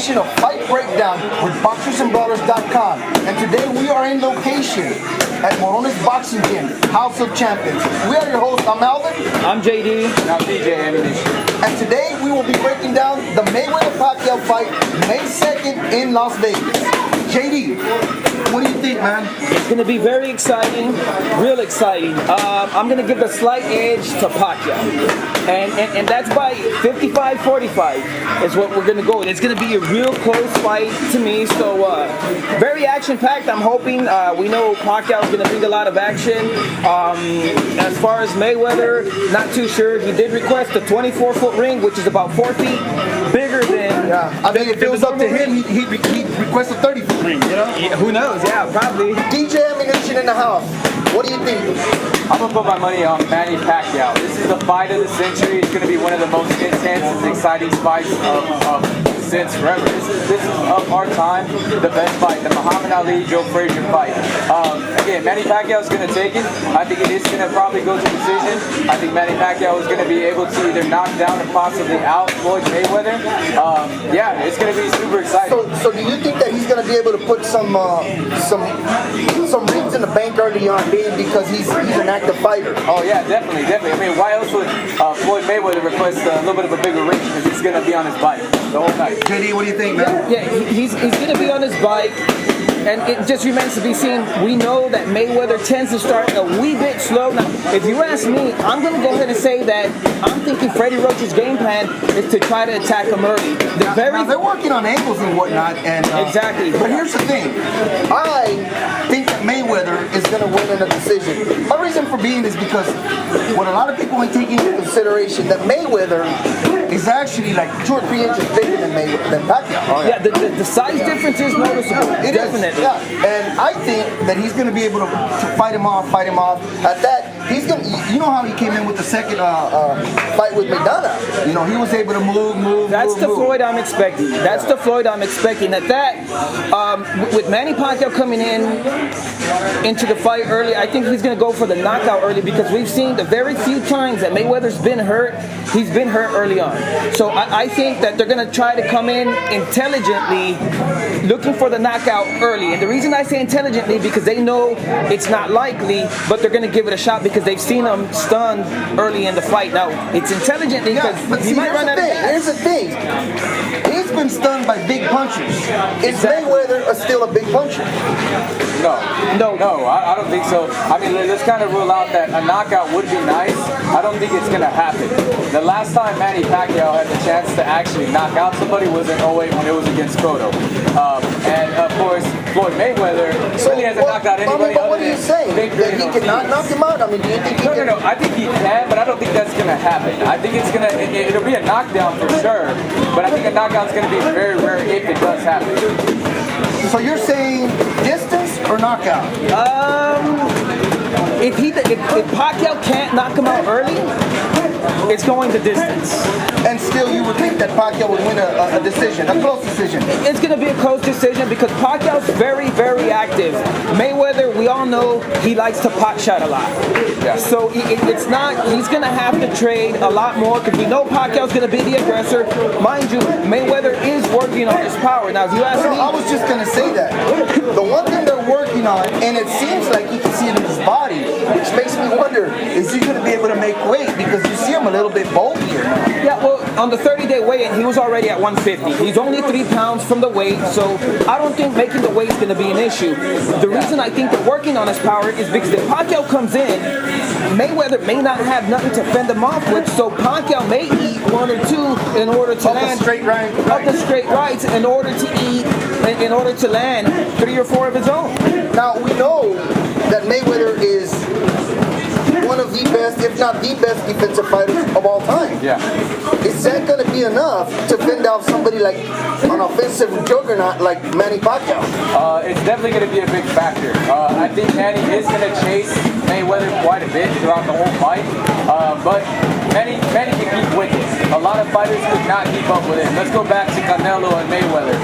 edition of Fight Breakdown with BoxersandBrawlers.com. And today we are in location at Morones Boxing Gym, House of Champions. We are your hosts. I'm Alvin. I'm JD. And I'm DJ Ammunition. And today we will be breaking down the Mayweather-Pacquiao fight, May 2nd in Las Vegas. JD, what do you think, man? It's going to be very exciting, real exciting. I'm going to give the slight edge to Pacquiao. And that's by 55-45 is what we're going to go with. It's going to be a real close fight to me. So very action-packed. I'm hoping. We know Pacquiao is going to bring a lot of action. As far as Mayweather, not too sure. He did request a 24-foot ring, which is about 4 feet bigger than... Yeah, I mean, if it was up to him, he'd request a 30-foot ring, you know? Yeah, who knows? Yeah, probably. DJ Ammunition in the house. What do you think? I'm going to put my money on Manny Pacquiao. This is the fight of the century. It's going to be one of the most intense and exciting fights since forever. This is of our time, the best fight, the Muhammad Ali, Joe Frazier fight. Again, Manny Pacquiao is going to take it. I think it is going to probably go to decision. I think Manny Pacquiao is going to be able to either knock down or possibly out Floyd Mayweather. Yeah, it's going to be super exciting. So do you think that he's going to be able to put some rings in the bank early on, being because he's an active fighter? Oh yeah, definitely. I mean, why else would Floyd Mayweather request a little bit of a bigger ring? Because he's going to be on his bike the whole night. JD, what do you think, man? Yeah, he's going to be on his bike. And it just remains to be seen. We know that Mayweather tends to start a wee bit slow. Now, if you ask me, I'm going to go ahead and say that I'm thinking Freddie Roach's game plan is to try to attack him early. Now, they're working on angles and whatnot. And exactly. But here's the thing. I think that Mayweather is going to win in a decision. My reason for being is because what a lot of people ain't taking into consideration that Mayweather is actually like 2 or 3 inches bigger than Pacquiao. Oh, yeah, the size difference is noticeable. It definitely. Is. Yeah, and I think that he's going to be able to fight him off. At that, he's going to, you know how he came in with the second fight with McDonough. You know, he was able to move. That's the Floyd I'm expecting. That's the Floyd I'm expecting. At that, with Manny Pacquiao coming into the fight early, I think he's going to go for the knockout early because we've seen the very few times that Mayweather's been hurt, he's been hurt early on. So I think that they're going to try to come in intelligently, looking for the knockout early. And the reason I say intelligently because they know it's not likely, but they're going to give it a shot because they've seen him stunned early in the fight. Now, it's intelligently because he might run out of gas. Here's the thing. He's been stunned by big punchers. Is Mayweather still a big puncher? No, I don't think so. I mean, let's kind of rule out that a knockout would be nice. I don't think it's going to happen. The last time Manny Pacquiao had the chance to actually knock out somebody was in 08 when it was against Cotto. And of course, Floyd Mayweather really hasn't knocked out anybody but what are you saying? That he cannot knock him out? I mean, do you think he can? No. I think he can, but I don't think that's going to happen. I think it'll be a knockdown for sure, but I think a knockout's going to be very rare if it does happen. So you're saying distance or knockout? If Pacquiao can't knock him out early, it's going the distance. And still you would think that Pacquiao would win a decision, a close decision? It's going to be a close decision because Pacquiao's very, very active. Mayweather, we all know he likes to pot shot a lot. Yeah. So it's not, he's going to have to trade a lot more because we know Pacquiao's going to be the aggressor. Mind you, Mayweather is working on his power. Now, if you ask me... I was just going to say that. The one thing they're working on, and it seems like you can see it in his body, which makes me wonder, is he going to be able to make weight? Because you see him a little bit bulkier now. Yeah, well, on the 30-day weigh-in, he was already at 150. He's only 3 pounds from the weight, so I don't think making the weight is going to be an issue. The reason I think they're working on his power is because if Pacquiao comes in, Mayweather may not have nothing to fend him off with, so Pacquiao may eat 1 or 2 in order to land straight right. Up the straight rights in order to land 3 or 4 of his own. Now we know that Mayweather is one of the best, if not the best defensive fighters of all time. Yeah. Is that going to be enough to fend off somebody like an offensive juggernaut like Manny Pacquiao? It's definitely going to be a big factor. I think Manny is going to chase Mayweather quite a bit throughout the whole fight, but Manny can keep with it. A lot of fighters could not keep up with him. Let's go back to Canelo and Mayweather.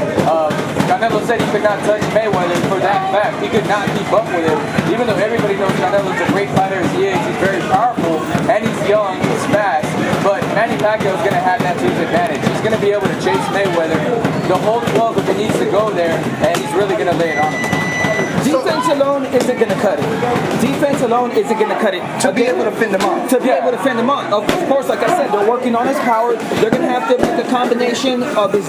Canelo said he could not touch Mayweather for that fact. He could not keep up with him. Even though everybody knows Canelo's a great fighter as he is, he's very powerful, and he's young, he's fast, but Manny Pacquiao is going to have that to his advantage. He's going to be able to chase Mayweather the whole 12 if he needs to go there, and he's really going to lay it on him. Defense alone isn't going to cut it. Defense alone isn't going to cut it. To be able to fend him off. To be able to fend him off. Of course, like I said, they're working on his power. They're going to have to make a combination of his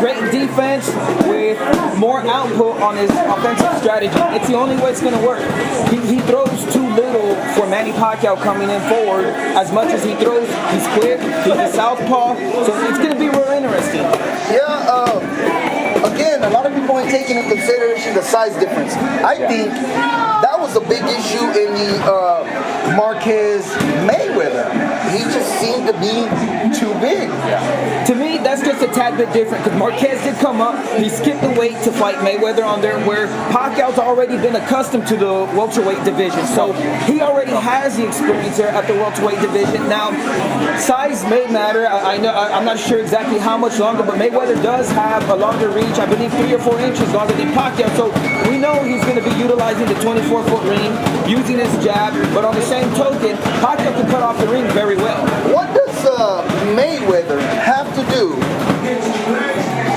great defense with more output on his offensive strategy. It's the only way it's going to work. He throws too little for Manny Pacquiao coming in forward. As much as he throws, he's quick, he's a southpaw, so it's going to be real interesting. Yeah, again, a lot of people ain't taking into consideration the size difference. I think that was a big issue in the Marquez Mayweather. He just seemed to be too big. To me, that's just a tad bit different because Marquez did come up. He skipped the weight to fight Mayweather on there, where Pacquiao's already been accustomed to the welterweight division. So he already has the experience there at the welterweight division. Now, size may matter. I'm not sure exactly how much longer, but Mayweather does have a longer reach. I believe 3 or 4 inches longer than Pacquiao. So we know he's going to be utilizing the 24-foot ring, using his jab. But on the same token, Pacquiao can cut off the ring very well. What does Mayweather have to do,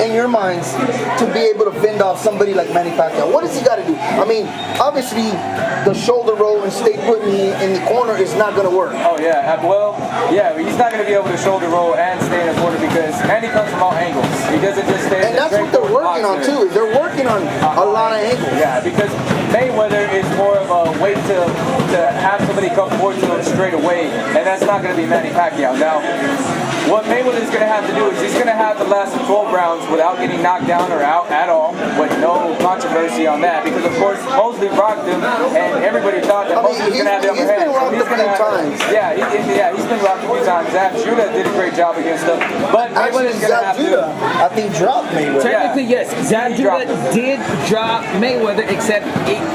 in your minds, to be able to fend off somebody like Manny Pacquiao? What does he got to do? I mean, obviously, the shoulder roll and stay put in the corner is not going to work. Oh, yeah. Well, yeah, he's not going to be able to shoulder roll and stay in the corner because Manny comes from all angles. He doesn't just stay in the And that's what they're working on, too. Is they're working on a lot of angles. Yeah, because Mayweather is more of a way to have somebody come forward to him straight away, and that's not going to be Manny Pacquiao. Now, what Mayweather's going to have to do is he's going to have to last 12 rounds without getting knocked down or out at all, with no controversy on that, because of course Mosley rocked him, and everybody thought that Mosley was going to have the upper hand. He's been rocked a few times. Yeah, he's been rocked a few times. Zab Judah did a great job against him, but Mayweather's going to have to. I think dropped Mayweather. Technically, yes, Zab Judah did drop Mayweather, except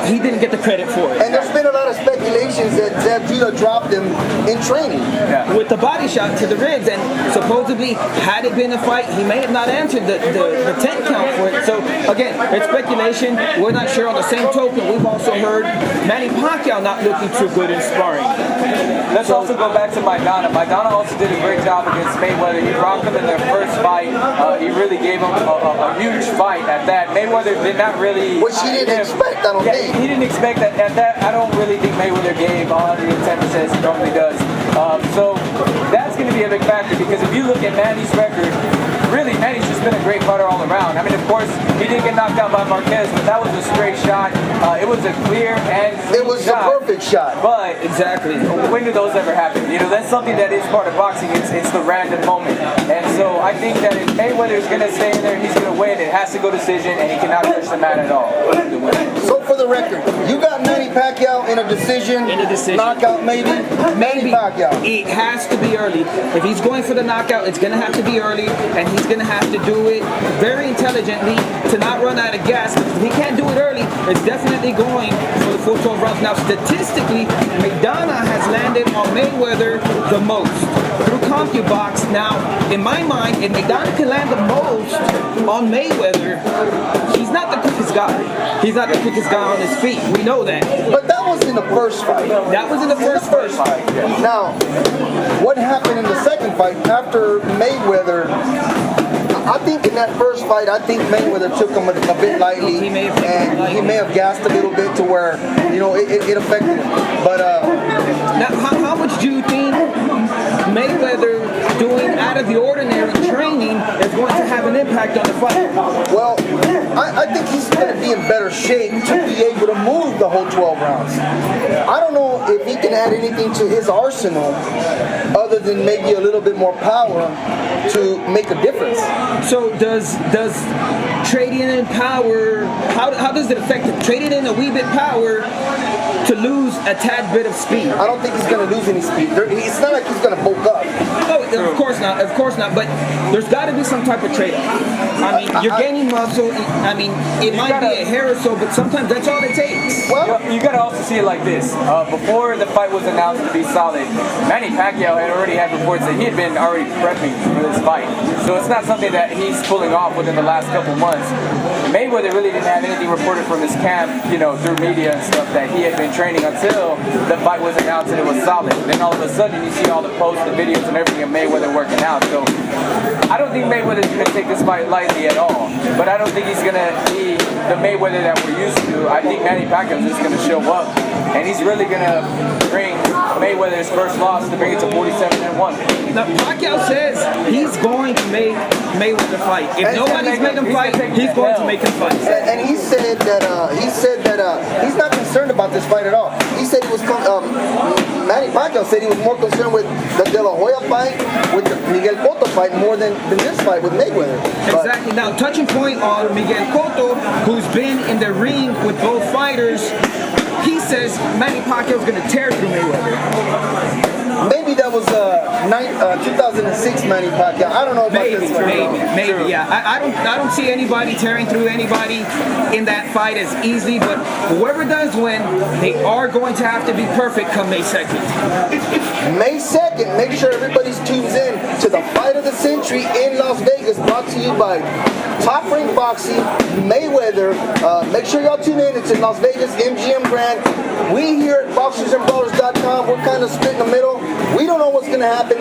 he didn't get the credit for it. And there's been a lot of speculations that Zab Judah dropped him in training. Yeah. With the body shot to the ribs, and supposedly, had it been a fight, he may have not answered the 10 count for it. So, again, it's speculation. We're not sure. On the same token, we've also heard Manny Pacquiao not looking too good in sparring. Let's also go back to Maidana. Maidana also did a great job against Mayweather. He rocked him in their first fight. He really gave him a huge fight at that. Mayweather did not really... Which he didn't expect, I don't think. He didn't expect that. At that, I don't really think Mayweather gave 110% as he normally does. So that's going to be a big factor, because if you look at Manny's record, really, Manny's just been a great fighter all around. I mean, of course, he didn't get knocked out by Marquez, but that was a straight shot. It was a clear and it was a perfect shot. But Exactly. when do those ever happen? You know, that's something that is part of boxing. It's the random moment. And so I think that if Mayweather is going to stay in there, he's going to win. It has to go decision, and he cannot touch the mat at all to win. So for the record, you got Manny Pacquiao in a decision, knockout maybe? Manny Pacquiao. It has to be early. If he's going for the knockout, it's going to have to be early, and he's going to have to do it very intelligently to not run out of gas. If he can't do it early, it's definitely going for the full 12 rounds. Now, statistically, Maidana has landed on Mayweather the most through CompuBox. Now, in my mind, if Maidana can land the most on Mayweather, he's not the quickest guy. He's not the quickest guy on his feet. We know that. But that was in the first fight. That was in the first fight. Now, what happened in the second fight after Mayweather? I think in that first fight, I think Mayweather took him a bit lightly, He may have he may have gassed a little bit to where, you know, it affected him. But Now, how much do you think Mayweather doing out of the ordinary training is going to have an impact on the fight? well, I think he's going to be in better shape to be able to move the whole 12 rounds. I don't know if he can add anything to his arsenal other than maybe a little bit more power to make a difference. So does trading in power, how does it affect him? Trading in a wee bit power to lose a tad bit of speed. I don't think he's going to lose any speed. It's not like he's going to bulk up. Oh, of course not. But there's got to be some type of trade-off. I mean, you're gaining muscle. I mean, it might be a hair or so, but sometimes that's all it takes. Well, you got to also see it like this. Before the fight was announced to be solid, Manny Pacquiao had already had reports that he had been already prepping for this fight. So it's not something that he's pulling off within the last couple months. Mayweather Mayweather really didn't have anything reported from his camp, through media and stuff that he had been training until the fight was announced and it was solid. Then all of a sudden you see all the posts, the videos, and everything of Mayweather working out. So I don't think Mayweather's going to take this fight lightly at all. But I don't think he's going to be the Mayweather that we're used to. I think Manny Pacquiao is just going to show up, and he's really going to bring Mayweather's first loss to bring it to 47-1. Now, Pacquiao says he's going to make Mayweather fight. If nobody's made him fight, he's going to make him fight. And he said that he's not concerned about this fight at all. He said he was Manny Pacquiao said he was more concerned with the De La Hoya fight, with the Miguel Cotto fight, more than this fight with Mayweather. Exactly. Now, touching point on Miguel Cotto, who's been in the ring with both fighters, he says Manny Pacquiao is going to tear through Mayweather. Maybe that was 2006 Manny Pacquiao. I don't know about this one. Maybe. Yeah. I don't see anybody tearing through anybody in that fight as easily, but whoever does win, they are going to have to be perfect come May 2nd. May 2nd, make sure everybody tunes in to the Fight of the Century in Las Vegas, brought to you by Top Rank Boxing, Mayweather. Make sure y'all tune in. It's in Las Vegas, MGM Grand. We here at BoxersandBrawlers.com, we're kind of split in the middle. We don't know what's going to happen.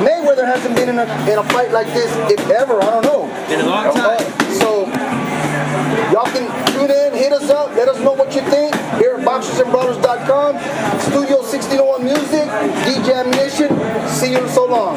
Mayweather hasn't been in a fight like this, if ever. I don't know. In a long time. So y'all can tune in, hit us up, let us know what you think here at BoxersandBrawlers.com. Studio 1601 Music, DJ Ammunition. See you in so long.